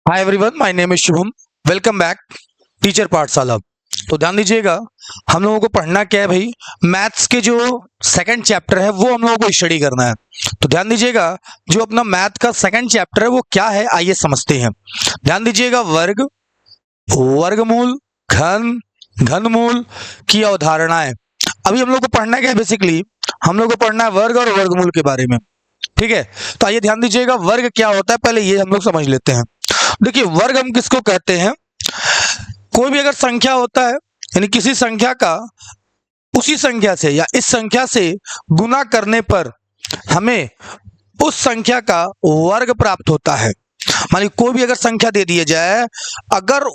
Hi everyone, my name is Shubham. Welcome back teacher पाठशाला। तो ध्यान दीजिएगा, हम लोगों को पढ़ना क्या है भाई। मैथ्स के जो सेकंड चैप्टर है वो हम लोगों को स्टडी करना है। तो ध्यान दीजिएगा, जो अपना मैथ का सेकंड चैप्टर है वो क्या है, आइए समझते हैं। ध्यान दीजिएगा, वर्ग, वर्गमूल, घन, घनमूल की अवधारणाएं। अभी हम लोग को पढ़ना क्या है, बेसिकली हम लोग को पढ़ना है वर्ग और वर्गमूल के बारे में। ठीक है, तो आइए ध्यान दीजिएगा, वर्ग क्या होता है पहले ये हम लोग समझ लेते हैं। देखिए, वर्ग हम किसको कहते हैं? कोई भी अगर संख्या होता है, यानी किसी संख्या का उसी संख्या से या इस संख्या से गुना करने पर हमें उस संख्या का वर्ग प्राप्त होता है। मानिए कोई भी अगर संख्या दे दी जाए, अगर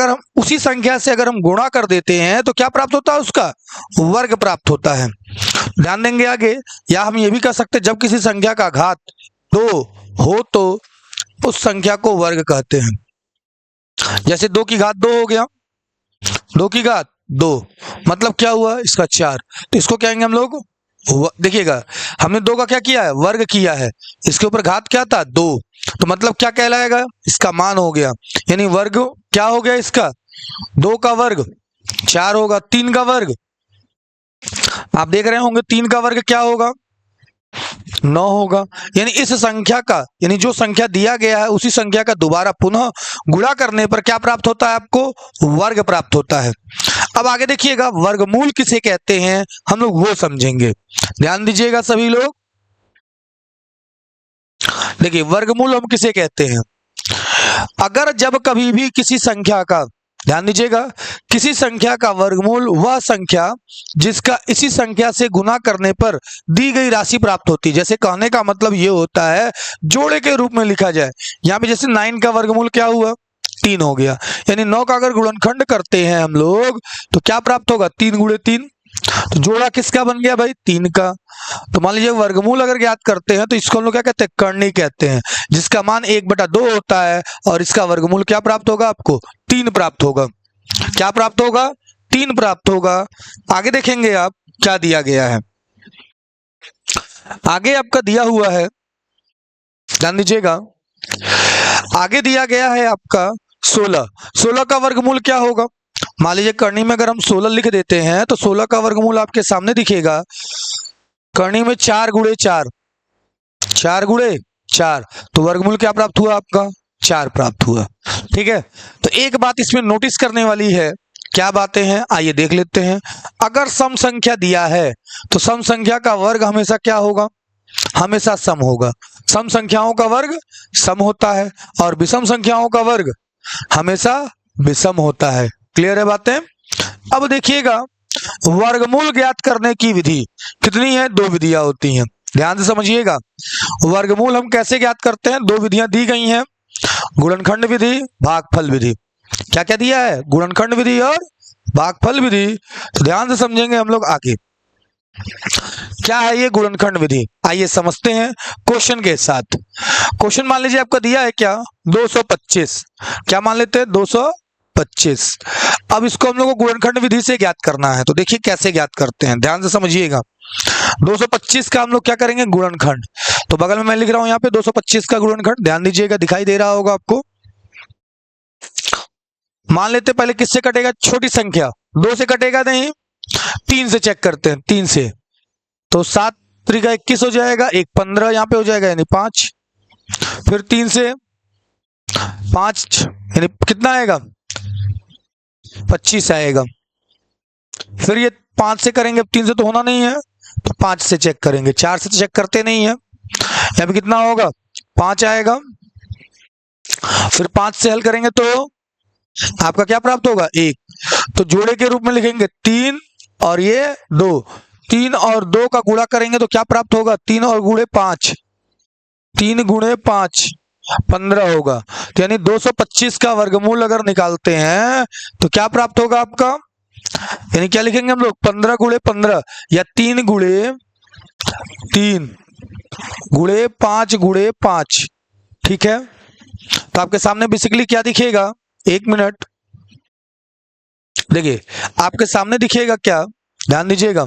हम उसी संख्या से अगर हम गुणा कर देते हैं तो क्या प्राप्त होता है? उसका वर्ग प्राप्त होता है। ध्यान देंगे आगे। या हम ये भी कह सकते हैं, जब किसी संख्या का घात 2 हो तो उस संख्या को वर्ग कहते हैं। जैसे 2 की घात 2 हो गया, 2 की घात 2 मतलब क्या हुआ? इसका 4। तो इसको क्या कहेंगे हम लोग? देखिएगा, हमने 2 का क्या किया है? वर्ग किया है। इसके ऊपर घात क्या था? 2। तो मतलब क्या कहलाएगा? इसका मान हो गया। यानी वर्ग क्या हो गया इसका? 2 का वर्ग 4 होगा। 3 का वर्ग आप देख रहे होंगे, 3 का वर्ग क्या होगा? 9 होगा। यानी इस संख्या का, यानी जो संख्या दिया गया है उसी संख्या का दोबारा पुनः गुणा करने पर क्या प्राप्त होता है? आपको वर्ग प्राप्त होता है। अब आगे देखिएगा, वर्गमूल किसे कहते हैं हम लोग वो समझेंगे। ध्यान दीजिएगा सभी लोग। देखिए, वर्गमूल हम किसे कहते हैं? अगर जब कभी भी किसी संख्या का, ध्यान दीजिएगा, किसी संख्या का वर्गमूल वह संख्या जिसका इसी संख्या से गुना करने पर दी गई राशि प्राप्त होती है। जैसे कहने का मतलब ये होता है, जोड़े के रूप में लिखा जाए। यहाँ पे जैसे 9 का वर्गमूल क्या हुआ? 3 हो गया। यानी 9 का अगर गुणनखंड करते हैं हम लोग तो क्या प्राप्त होगा? 3 गुणे 3। तो जोड़ा किसका बन गया भाई? 3 का। तो मान लीजिए वर्गमूल अगर ज्ञात करते हैं तो इसको हम लोग क्या कहते हैं? करनी कहते हैं, जिसका मान 1/2 होता है और इसका वर्गमूल क्या प्राप्त होगा? आपको 3 प्राप्त होगा। क्या प्राप्त होगा? 3 प्राप्त होगा। आगे देखेंगे आप क्या दिया गया है। आगे आपका दिया हुआ है, ध्यान दीजिएगा, आगे दिया गया है आपका 16। 16 का वर्गमूल क्या होगा? मान लीजिए करनी में अगर हम 16 लिख देते हैं तो 16 का वर्गमूल आपके सामने दिखेगा। करनी में 4 गुणे 4, 4 गुणे 4, तो वर्गमूल क्या प्राप्त हुआ? आपका 4 प्राप्त हुआ। ठीक है, तो एक बात इसमें नोटिस करने वाली है। क्या बातें हैं, आइए देख लेते हैं। अगर सम संख्या दिया है तो सम संख्या का वर्ग हमेशा क्या होगा? हमेशा सम होगा। सम संख्याओं का वर्ग सम होता है और विषम संख्याओं का वर्ग हमेशा विषम होता है। क्लियर है बातें? अब देखिएगा, वर्गमूल ज्ञात करने की विधि कितनी है? 2 विधियां होती हैं। ध्यान से समझिएगा, वर्गमूल हम कैसे ज्ञात करते हैं? 2 विधियां दी गई हैं, गुणनखंड विधि, भागफल विधि। क्या क्या दिया है? गुणनखंड विधि और भागफल विधि। तो ध्यान से समझेंगे हम लोग आगे। क्या है ये गुणनखंड विधि? आइए समझते हैं क्वेश्चन के साथ। क्वेश्चन मान लीजिए आपका दिया है क्या? 225। क्या मान लेते हैं? 225। अब इसको हम लोग को गुणनखंड विधि से ज्ञात करना है। तो देखिए कैसे ज्ञात करते हैं, ध्यान से समझिएगा। 225 का हम लोग क्या करेंगे? गुणनखंड। तो बगल में मैं लिख रहा हूं यहाँ पे 225 का गुणनखंड, ध्यान दीजिएगा, दिखाई दे रहा होगा आपको। मान लेते पहले किससे कटेगा? छोटी संख्या 2 से कटेगा नहीं, 3 से चेक करते हैं। 3 से तो 7 त्रिका 21 हो जाएगा, 1 15 यहाँ पे हो जाएगा, यानी 5। फिर 3 से 5 यानी कितना आएगा? 25 आएगा। फिर ये 5 से करेंगे, अब 3 से तो होना नहीं है तो 5 से चेक करेंगे। 4 से तो चेक करते नहीं है। यहाँ पे कितना होगा? 5 आएगा। फिर 5 से हल करेंगे तो आपका क्या प्राप्त होगा? 1। तो जोड़े के रूप में लिखेंगे 3 और ये 2। 3 और 2 का गुणा करेंगे तो क्या प्राप्त होगा? 3 और गुणे 5, 3 गुणे 5 15 होगा। तो यानी 225 का वर्गमूल अगर निकालते हैं तो क्या प्राप्त होगा आपका? यानी क्या लिखेंगे हम लोग? 15 गुणे 15 या 3 गुणे 3 गुणे 5 गुणे 5। ठीक है, तो आपके सामने बेसिकली क्या दिखेगा? 1 मिनट, देखिए आपके सामने दिखेगा क्या? ध्यान दीजिएगा,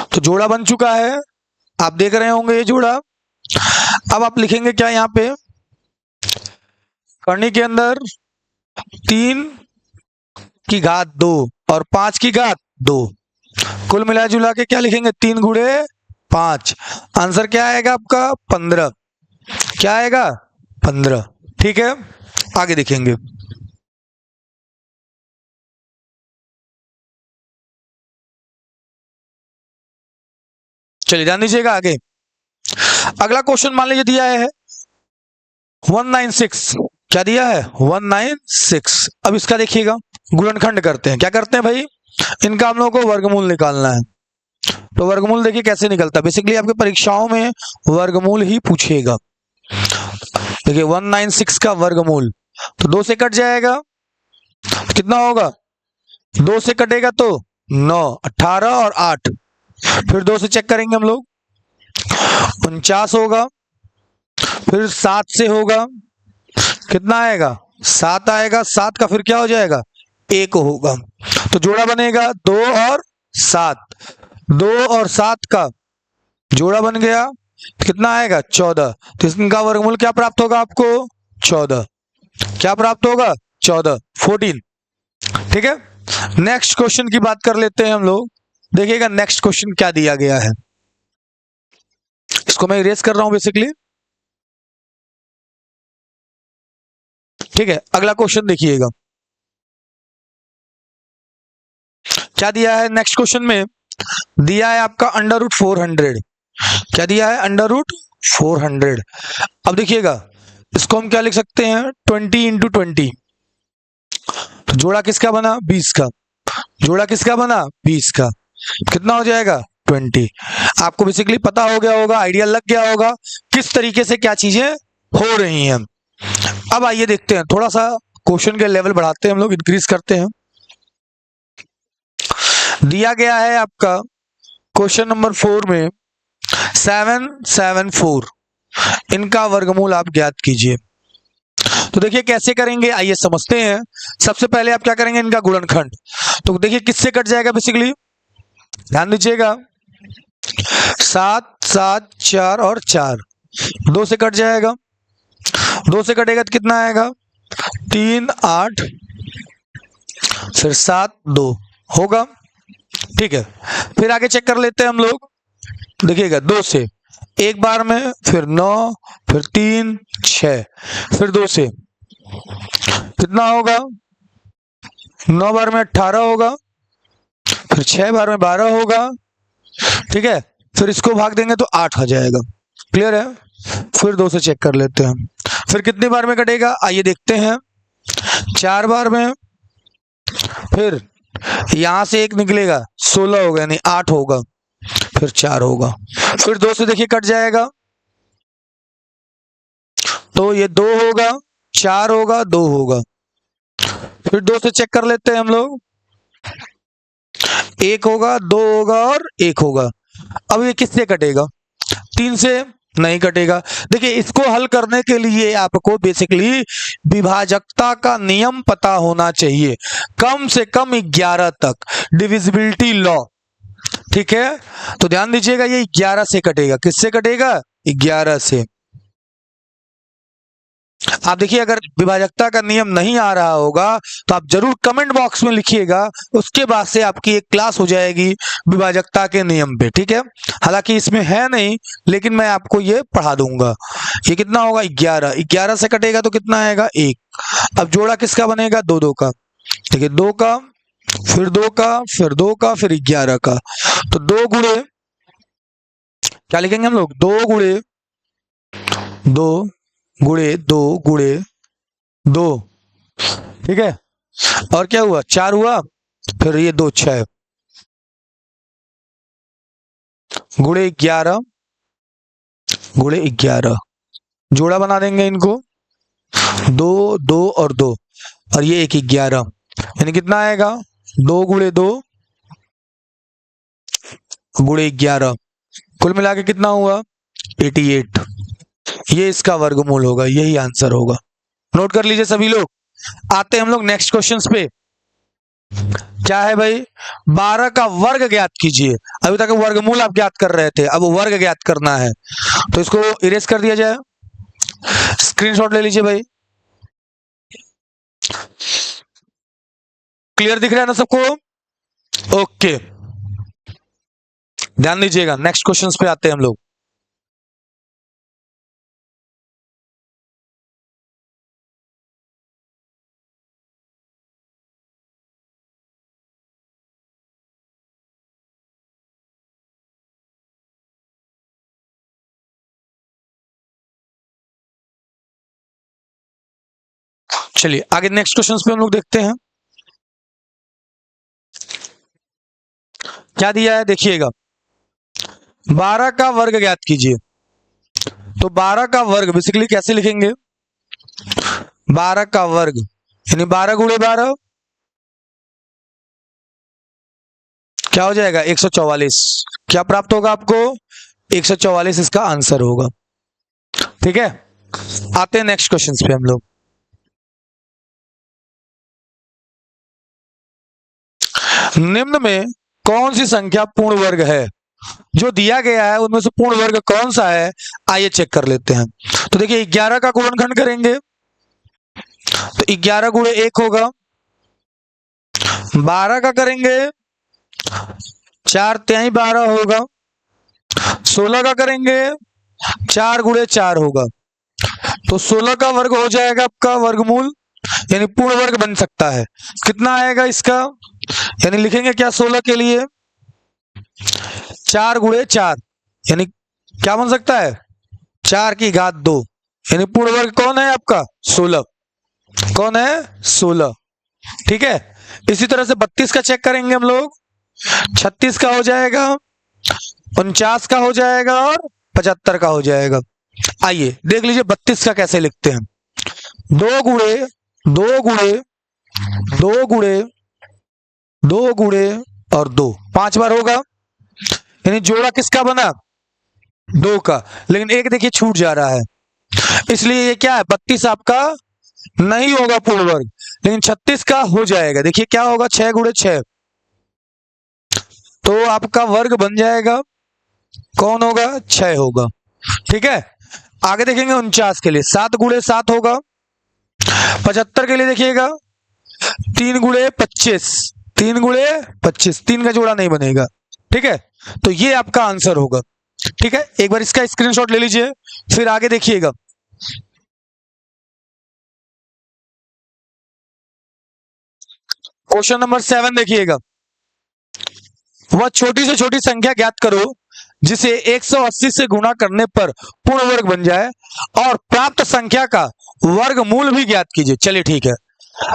तो जोड़ा बन चुका है आप देख रहे होंगे ये जोड़ा। अब आप लिखेंगे क्या यहाँ पे, करनी के अंदर 3 की घात 2 और 5 की घात 2, कुल मिला जुला के क्या लिखेंगे, 3 गुणे 5। आंसर क्या आएगा आपका 15। क्या आएगा 15। ठीक है, आगे देखेंगे। चलिए ध्यान दीजिएगा आगे। अगला क्वेश्चन मान लीजिए दिया है 196। क्या दिया है 196। अब इसका देखिएगा, गुणनखंड करते हैं। क्या करते हैं भाई, इनका हम लोगों को वर्गमूल निकालना है। तो वर्गमूल देखिए कैसे निकलता है, बेसिकली आपके परीक्षाओं में वर्गमूल ही पूछेगा। देखिए 196 का वर्गमूल, तो 2 से कट जाएगा, कितना होगा, 2 से कटेगा तो 9, 18 और 8, फिर 2 से चेक करेंगे हम लोग, 49 होगा, फिर 7 से होगा, कितना आएगा 7 आएगा, 7 का फिर क्या हो जाएगा 1 होगा। तो जोड़ा बनेगा 2 और 7, 2 और 7 का जोड़ा बन गया, कितना आएगा 14। तो इसका वर्गमूल क्या प्राप्त होगा आपको 14। क्या प्राप्त होगा 14, 14। ठीक है, नेक्स्ट क्वेश्चन की बात कर लेते हैं हम लोग। देखिएगा नेक्स्ट क्वेश्चन क्या दिया गया है, इसको मैं इरेज कर रहा हूं बेसिकली। ठीक है, अगला क्वेश्चन देखिएगा क्या दिया है। नेक्स्ट क्वेश्चन में दिया है आपका √400। क्या दिया है √400। अब देखिएगा इसको हम क्या लिख सकते हैं 20 × 20। तो जोड़ा किसका बना 20 का, जोड़ा किसका बना 20 का, कितना हो जाएगा 20। आपको बेसिकली पता हो गया होगा, आइडिया लग गया होगा किस तरीके से क्या चीजें हो रही हैं। अब आइए देखते हैं, थोड़ा सा क्वेश्चन के लेवल बढ़ाते हैं हम लोग, इंक्रीज करते हैं। दिया गया है आपका क्वेश्चन नंबर 4 में 774, इनका वर्गमूल आप ज्ञात कीजिए। तो देखिए कैसे करेंगे, आइए समझते हैं। सबसे पहले आप क्या करेंगे, इनका गुणनखंड। तो देखिए किससे कट जाएगा, बेसिकली ध्यान दीजिएगा 7, 7, 4 और 4, 2 से कट जाएगा, 2 से कटेगा तो कितना आएगा 3, 8, फिर 7, 2 होगा। ठीक है, फिर आगे चेक कर लेते हैं हम लोग। देखिएगा 2 से एक बार में, फिर 9, फिर 3, 6, फिर 2 से कितना होगा 9 बार में 18 होगा, फिर 6 बार में 12 होगा। ठीक है, फिर इसको भाग देंगे तो 8 आ जाएगा। क्लियर है, फिर 2 से चेक कर लेते हैं, फिर कितनी बार में कटेगा आइए देखते हैं, 4 बार में, फिर यहां से एक निकलेगा 16 होगा, यानी 8 होगा, फिर 4 होगा, फिर 2 से देखिए कट जाएगा तो ये 2 होगा, 4 होगा, 2 होगा, फिर 2 से चेक कर लेते हैं हम लोग, 1 होगा, 2 होगा और 1 होगा। अब ये किससे कटेगा 3 से नहीं कटेगा। देखिए इसको हल करने के लिए आपको बेसिकली विभाजकता का नियम पता होना चाहिए, कम से कम 11 तक, डिविजिबिलिटी लॉ। ठीक है, तो ध्यान दीजिएगा ये 11 से कटेगा, किससे कटेगा 11 से। आप देखिए अगर विभाजकता का नियम नहीं आ रहा होगा तो आप जरूर कमेंट बॉक्स में लिखिएगा, उसके बाद से आपकी एक क्लास हो जाएगी विभाजकता के नियम पे। ठीक है, हालांकि इसमें है नहीं लेकिन मैं आपको ये पढ़ा दूंगा। ये कितना होगा 11, 11 से कटेगा तो कितना आएगा 1। अब जोड़ा किसका बनेगा 2 2 का। देखिए 2 का, फिर 2 का, फिर 2 का, फिर 11 का। तो 2 गुणे क्या लिखेंगे हम लोग 2 गुणे 2 गुणे 2 गुणे 2। ठीक है, और क्या हुआ 4 हुआ, फिर ये 2 6 गुणे 11 गुणे 11, जोड़ा बना देंगे इनको 2 2 और 2, और ये 1 11, यानी कितना आएगा 2 गुणे 2 गुणे 11, कुल मिला के कितना हुआ 88। ये इसका वर्गमूल होगा, यही आंसर होगा। नोट कर लीजिए सभी लोग। आते हैं हम लोग नेक्स्ट क्वेश्चंस पे। क्या है भाई, 12 का वर्ग ज्ञात कीजिए। अभी तक वर्गमूल आप ज्ञात कर रहे थे, अब वर्ग ज्ञात करना है, तो इसको इरेज कर दिया जाए। स्क्रीनशॉट ले लीजिए भाई। क्लियर दिख रहा है ना सबको? ओके, ध्यान दीजिएगा। नेक्स्ट क्वेश्चंस पे आते हैं हम लोग। चलिए आगे नेक्स्ट क्वेश्चंस पे हम लोग देखते हैं क्या दिया है, देखिएगा। 12 का वर्ग ज्ञात कीजिए। तो 12 का वर्ग बेसिकली कैसे लिखेंगे, 12 का वर्ग यानी 12 गुणे 12 क्या हो जाएगा, 144। क्या प्राप्त होगा आपको, 144 इसका आंसर होगा। ठीक है, आते हैं नेक्स्ट क्वेश्चन पे हम लोग। निम्न में कौन सी संख्या पूर्ण वर्ग है, जो दिया गया है उनमें से पूर्ण वर्ग कौन सा है, आइए चेक कर लेते हैं। तो देखिए 11 का गुणनखंड करेंगे तो 11 गुणे 1 होगा। 12 का करेंगे 4 तिहाई 12 होगा। 16 का करेंगे 4 गुणे 4 होगा। तो 16 का वर्ग हो जाएगा आपका वर्गमूल, यानी पूर्ण वर्ग बन सकता है। कितना आएगा इसका, यानी लिखेंगे क्या 16 के लिए, 4 गुणे 4 यानी क्या बन सकता है, 4 की घात 2, यानी पूर्ण वर्ग कौन है आपका, 16। कौन है, 16। ठीक है, इसी तरह से 32 का चेक करेंगे हम लोग। 36 का हो जाएगा, 49 का हो जाएगा और 75 का हो जाएगा। आइए देख लीजिए 32 का कैसे लिखते हैं। 2 गुणे 2 गुणे 2 गुणे 2 गुणे और 2 5 बार होगा, यानी जोड़ा किसका बना, 2 का। लेकिन एक देखिए छूट जा रहा है, इसलिए ये क्या है, 32 आपका नहीं होगा पूर्ण वर्ग, लेकिन 36 का हो जाएगा। देखिए क्या होगा, 6 गुणे 6, तो आपका वर्ग बन जाएगा, कौन होगा, 6 होगा। ठीक है, आगे देखेंगे 49 के लिए 7 गुणे 7 होगा। 75 के लिए देखिएगा 3 गुणे 25, 3 गुणे 25, 3 का जोड़ा नहीं बनेगा। ठीक है, तो ये आपका आंसर होगा। ठीक है, एक बार इसका स्क्रीनशॉट ले लीजिए, फिर आगे देखिएगा। क्वेश्चन नंबर 7 देखिएगा। वह छोटी से छोटी संख्या ज्ञात करो जिसे 180 से गुणा करने पर पूर्ण वर्ग बन जाए और प्राप्त संख्या का वर्गमूल भी ज्ञात कीजिए। चलिए ठीक है,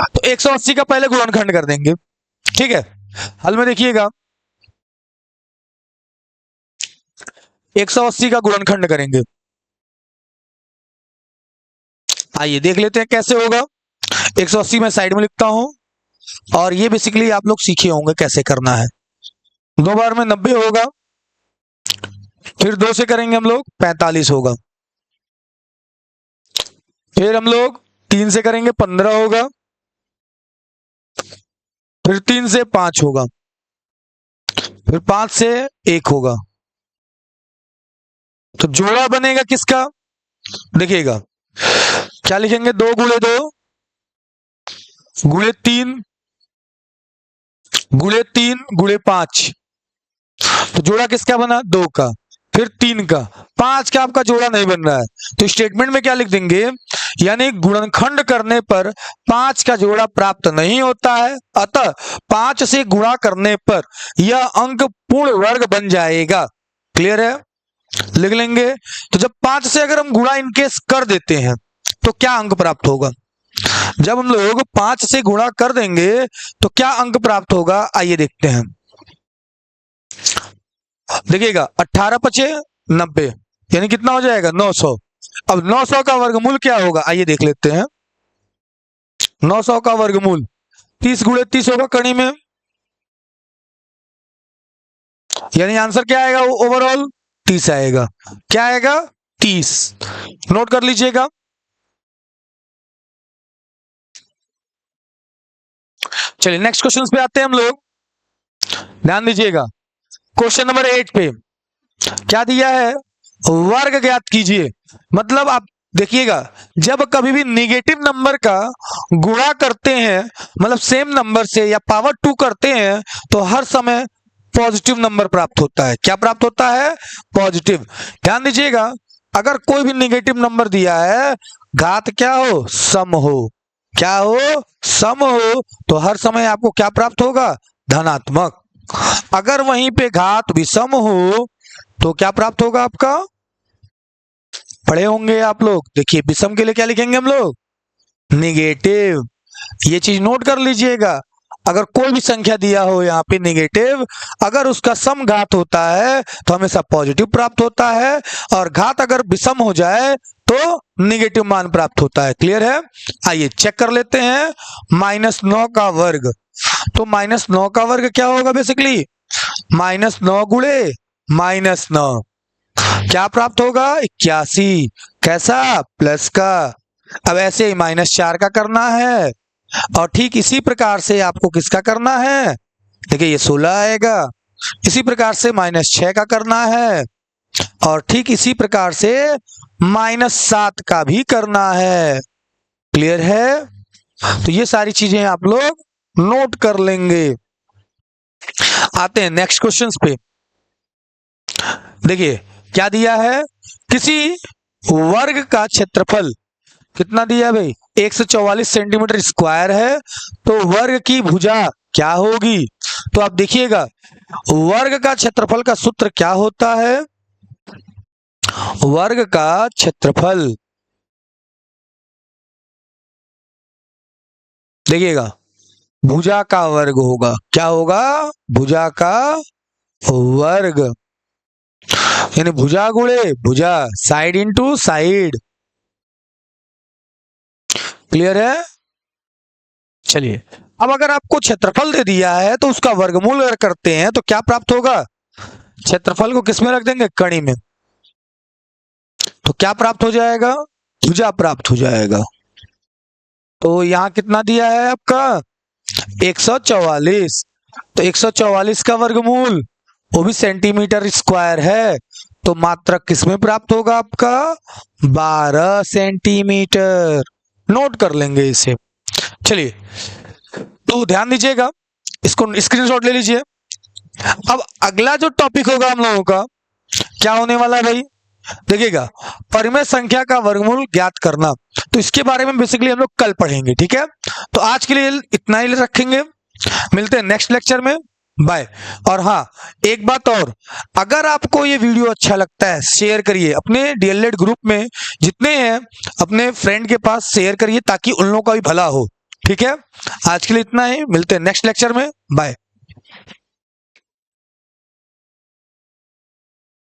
तो 180 का पहले गुणनखंड कर देंगे। ठीक है, हल में देखिएगा 180 का गुणनखंड करेंगे। आइए देख लेते हैं कैसे होगा। 180 मैं साइड में लिखता हूं, और ये बेसिकली आप लोग सीखे होंगे कैसे करना है। 2 बार में 90 होगा, फिर 2 से करेंगे हम लोग 45 होगा, फिर हम लोग 3 से करेंगे 15 होगा, फिर 3 से 5 होगा, फिर 5 से 1 होगा। तो जोड़ा बनेगा किसका, देखिएगा क्या लिखेंगे, 2 गुणे 2 गुणे 3 गुणे 3 गुणे 5, तो जोड़ा किसका बना, 2 का, फिर 3 का, 5 का आपका जोड़ा नहीं बन रहा है, तो स्टेटमेंट में क्या लिख देंगे, यानी गुणनखंड करने पर 5 का जोड़ा प्राप्त नहीं होता है, अतः 5 से गुणा करने पर यह अंक पूर्ण वर्ग बन जाएगा। क्लियर है, लिख लेंगे। तो जब 5 से अगर हम गुणा इनकेस कर देते हैं तो क्या अंक प्राप्त होगा, जब हम लोग 5 से गुणा कर देंगे तो क्या अंक प्राप्त होगा, आइए देखते हैं। देखिएगा 18 पचे 90, यानी कितना हो जाएगा, 900। अब 900 का वर्गमूल क्या होगा, आइए देख लेते हैं। 900 का वर्गमूल 30 गुणे 30 होगा कड़ी में, यानी आंसर क्या आएगा, ओवरऑल 30 आएगा। क्या आएगा, 30। नोट कर लीजिएगा। चलिए नेक्स्ट क्वेश्चन पे आते हैं हम लोग, ध्यान दीजिएगा। क्वेश्चन नंबर 8 पे क्या दिया है, वर्ग ज्ञात कीजिए। मतलब आप देखिएगा, जब कभी भी निगेटिव नंबर का गुणा करते हैं, मतलब सेम नंबर से या पावर 2 करते हैं, तो हर समय पॉजिटिव नंबर प्राप्त होता है। क्या प्राप्त होता है, पॉजिटिव। ध्यान दीजिएगा, अगर कोई भी निगेटिव नंबर दिया है, घात क्या हो, सम हो, क्या हो, सम हो, तो हर समय आपको क्या प्राप्त होगा, धनात्मक। अगर वहीं पे घात विषम हो तो क्या प्राप्त होगा आपका, पढ़े होंगे आप लोग, देखिए विषम के लिए क्या लिखेंगे हम लोग, निगेटिव। ये चीज नोट कर लीजिएगा, अगर कोई भी संख्या दिया हो यहाँ पे निगेटिव, अगर उसका सम घात होता है तो हमेशा पॉजिटिव प्राप्त होता है, और घात अगर विषम हो जाए तो निगेटिव मान प्राप्त होता है। क्लियर है। आइए चेक कर लेते हैं, -9 का वर्ग। तो -9 का वर्ग क्या होगा, बेसिकली -9 गुणे -9, क्या प्राप्त होगा, 81। कैसा, प्लस का। अब ऐसे ही -4 का करना है, और ठीक इसी प्रकार से आपको किसका करना है, देखिए ये 16 आएगा। इसी प्रकार से -6 का करना है, और ठीक इसी प्रकार से -7 का भी करना है। क्लियर है। तो ये सारी चीजें आप लोग नोट कर लेंगे। आते हैं नेक्स्ट क्वेश्चन पे। देखिए क्या दिया है, किसी वर्ग का क्षेत्रफल कितना दिया है भाई, 144 सेंटीमीटर स्क्वायर है, तो वर्ग की भुजा क्या होगी। तो आप देखिएगा, वर्ग का क्षेत्रफल का सूत्र क्या होता है, वर्ग का क्षेत्रफल, देखिएगा भुजा का वर्ग होगा। क्या होगा, भुजा का वर्ग, यानी भुजा गुणे भुजा, साइड इंटू साइड। क्लियर है। चलिए अब अगर आपको क्षेत्रफल दे दिया है तो उसका वर्गमूल अगर करते हैं तो क्या प्राप्त होगा, क्षेत्रफल को किसमें रख देंगे, कड़ी में, तो क्या प्राप्त हो जाएगा, भुजा प्राप्त हो जाएगा। तो यहां कितना दिया है आपका, 144। तो 144 का वर्गमूल, वो भी सेंटीमीटर स्क्वायर है, तो मात्रक किसमें प्राप्त होगा आपका, 12 सेंटीमीटर। नोट कर लेंगे इसे। चलिए तो ध्यान दीजिएगा, इसको स्क्रीनशॉट ले लीजिए। अब अगला जो टॉपिक होगा हम लोगों का, क्या होने वाला है भाई, देखिएगा परिमेय संख्या का वर्गमूल ज्ञात करना। तो इसके बारे में बेसिकली हम लोग कल पढ़ेंगे, ठीक है। तो आज के लिए इतना ही रखेंगे, मिलते हैं नेक्स्ट लेक्चर में, बाय। और हाँ एक बात और, अगर आपको ये वीडियो अच्छा लगता है शेयर करिए अपने डीएलएड ग्रुप में, जितने हैं अपने फ्रेंड के पास शेयर करिए, ताकि उन लोगों का भी भला हो, ठीक है। आज के लिए इतना ही, मिलते हैं नेक्स्ट लेक्चर में, बाय।